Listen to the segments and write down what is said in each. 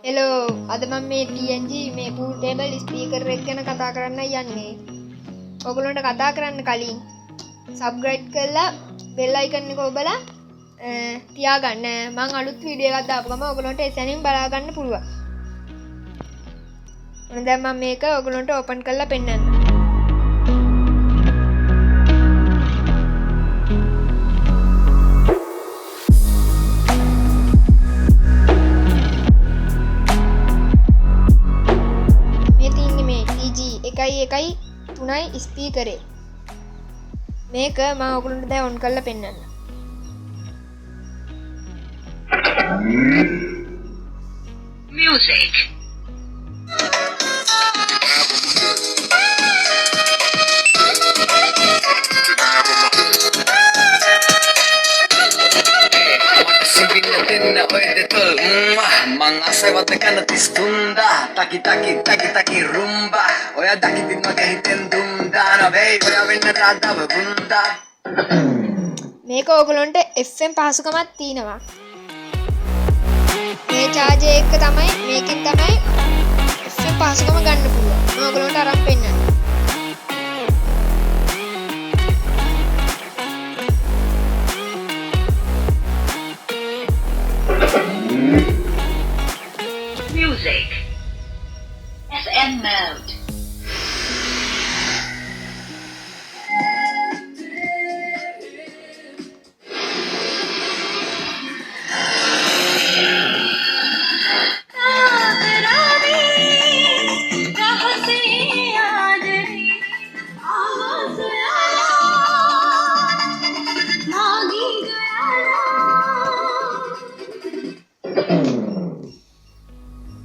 Hello අද මම මේ TNG මේ පූටේබල් ස්පීකර් එක ගැන කතා කරන්න යන්නේ. ඔයගොල්ලන්ට කතා කරන්න කලින් සබ්ස්ක්‍රයිබ් කරලා බෙල් අයිකන් එක ඔබලා තියාගන්න. මම අලුත් වීඩියෝ එකක් දාපු ගමන් ඔයගොල්ලන්ට එසැනින් බලා ගන්න පුළුවන්. මොන දැන් මම මේක ඔයගොල්ලන්ට ඕපන් කරලා පෙන්නන්න. එකයි තුනයි ස්පීකරේ මේක මම ඔයගොල්ලන්ට දැන් ඔන් කරලා පෙන්නන්න. Music. Mang asewat tekan tistunda taki taki taki taki rumba oya daki din magahiten dunda na baby oya wenna rada bunda මේක ඔයගොල්ලන්ට FM පහසුකමක් තියෙනවා. මේ charger එක තමයි මේකෙන් තමයි FM පහසුකම ගන්න පුළුවන්. මම ඔයගොල්ලන්ට අරන් පෙන්නන්න. Music. FM mode.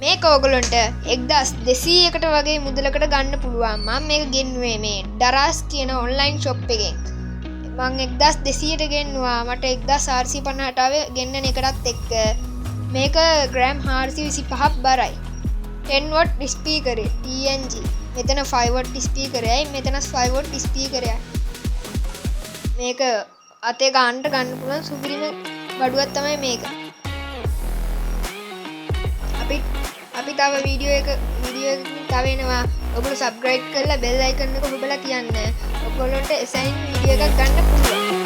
මේක ඔයගොල්ලන්ට 1200කට වගේ මුදලකට ගන්න පුළුවන්. මම මේක ගෙන්නුවේ මේ ඩරාස් කියන ඔන්ලයින් ෂොප් එකෙන්. මම 1200ට ගෙන්නුවා. මට 1450ට ආවේ ගෙන්නන එකටත් එක්ක. මේක ග්‍රෑම් 425ක් බරයි. 10 watt ස්පීකරේ TNG. මෙතන 5 watt ස්පීකරයයි මෙතන 5 watt ස්පීකරයයි. මේක අතේ ගන්නට ගන්න පුළුවන් සුපිරිම බඩුවක් තමයි මේක. අපි තව වීඩියෝ එක තව එනවා. ඔයගොල්ලෝ සබ්ස්ක්‍රයිබ් කරලා බෙල් අයිකන් එක ඔබලා තියන්න. ඔයගොල්ලන්ට එසයින් වීඩියෝ එකක් ගන්න පුළුවන්.